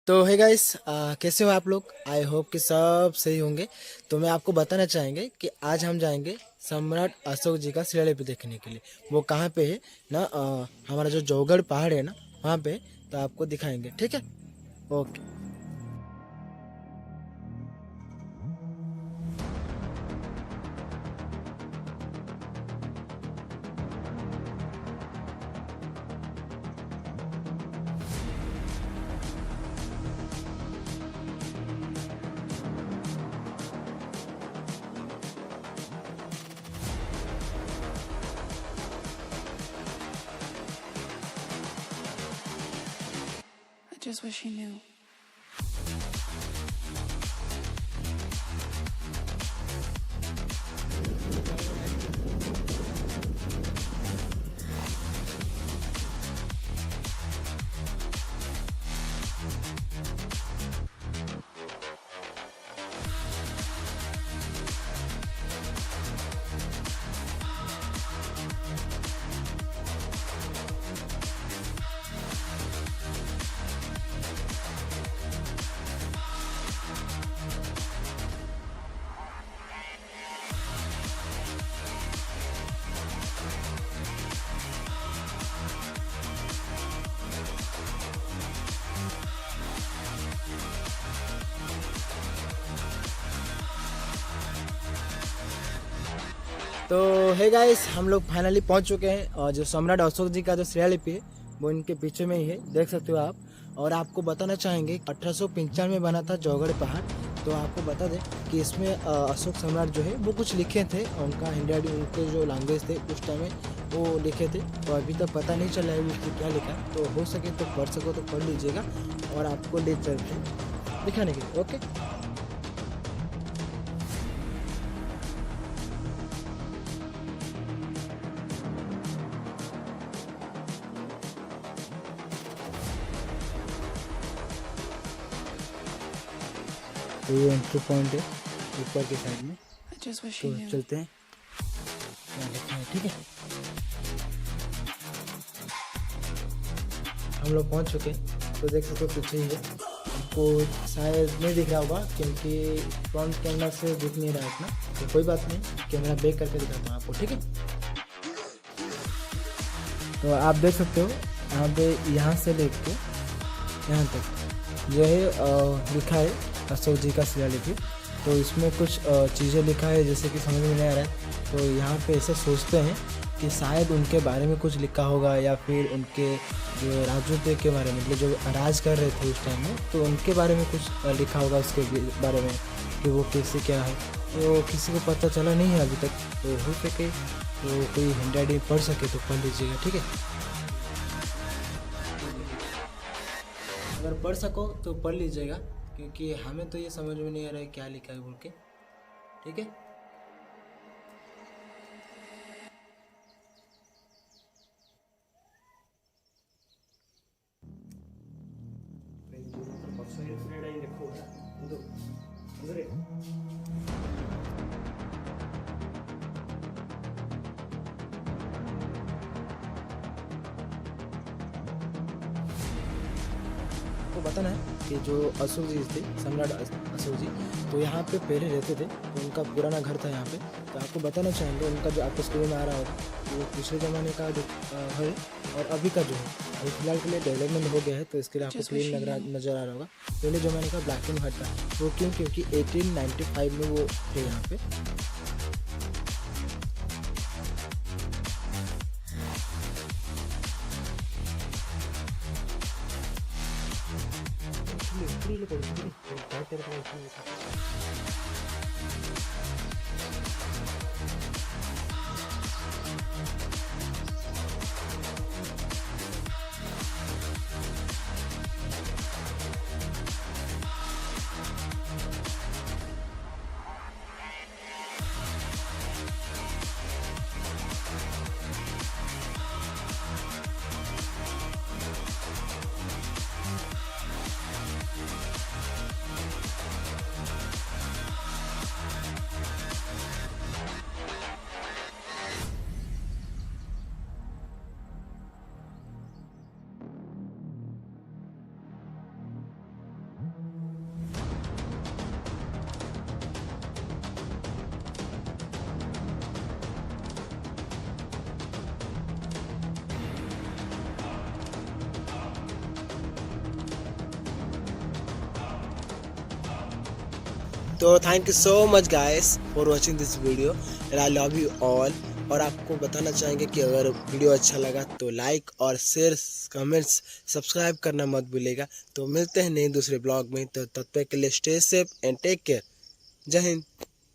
तो है गाइस, कैसे हो आप लोग। आई होप कि सब सही होंगे। तो मैं आपको बताना चाहेंगे कि आज हम जाएंगे सम्राट अशोक जी का शिलालेख देखने के लिए। वो कहाँ पे है ना, हमारा जो जौगढ़ पहाड़ है ना, वहाँ पे। तो आपको दिखाएंगे, ठीक है। Okay. I just wish he knew. तो है गाइस, हम लोग फाइनली पहुंच चुके हैं। और जो सम्राट अशोक जी का जो शिलालिपि है वो इनके पीछे में ही है, देख सकते हो आप। और आपको बताना चाहेंगे 1895 में बना था जौगढ़ पहाड़। तो आपको बता दें कि इसमें अशोक सम्राट जो है वो कुछ लिखे थे, उनका हिंदी उनके जो लैंग्वेज थे उस टाइम में वो लिखे थे। तो अभी तक पता नहीं चला है उसमें क्या लिखा है। तो हो सके तो पढ़ सको तो पढ़ लीजिएगा। और आपको ले चलते हैं दिखाने के लिए। ओके। तो ये एंट्री पॉइंट है ऊपर के साइड में। I just wish he तो knew. चलते हैं, यहाँ लिखा है, ठीक है। हम लोग पहुँच चुके हैं। तो देख सकते हो पीछे ही है। आपको शायद नहीं दिख रहा होगा क्योंकि फ्रंट कैमरा से दिख नहीं रहा है इतना। तो कोई बात नहीं, कैमरा बैक करके दिखाता हूँ आपको, ठीक है। तो आप देख सकते हो यहाँ पे, यहाँ से लेके यहाँ तक जो है लिखा है अशोक जी का शिलालिपि। तो इसमें कुछ चीज़ें लिखा है जैसे कि समझ में नहीं आ रहा है। तो यहाँ पे ऐसे सोचते हैं कि शायद उनके बारे में कुछ लिखा होगा, या फिर उनके जो राजूते के बारे में, मतलब जो राज कर रहे थे उस टाइम में, तो उनके बारे में कुछ लिखा होगा उसके बारे में कि वो कैसे क्या है। तो किसी को पता चला नहीं है अभी तक। तो हो सके तो कोई हिंदी पढ़ सके तो पढ़ लीजिएगा, ठीक है। अगर पढ़ सको तो पढ़ लीजिएगा, क्योंकि हमें तो ये समझ में नहीं आ रहा है क्या लिखा है बोल के, ठीक है। आपको बताना है कि जो अशोक जी थे, सम्राट अशोक जी, तो यहाँ पे पहले रहते थे। तो उनका पुराना घर था यहाँ पे। तो आपको बताना चाहेंगे उनका जो आपको स्क्रीन में आ रहा होगा वो पिछले ज़माने का जो है और अभी का जो है, अभी फिलहाल के लिए डेवलपमेंट हो गया है। तो इसके लिए आपको क्लीन नज़र आ रहा होगा। पहले ज़माने का ब्लैक एंड व्हाइट था। वो क्यों? क्योंकि 1895 में वो थे यहाँ पे। तो thank you so much guys for watching this video and I love you all. और आपको बताना चाहेंगे कि अगर वीडियो अच्छा लगा तो लाइक और शेयर कमेंट्स सब्सक्राइब करना मत भूलिएगा। तो मिलते हैं नए दूसरे ब्लॉग में, तो तब तक के लिए stay safe and take care. जय हिंद।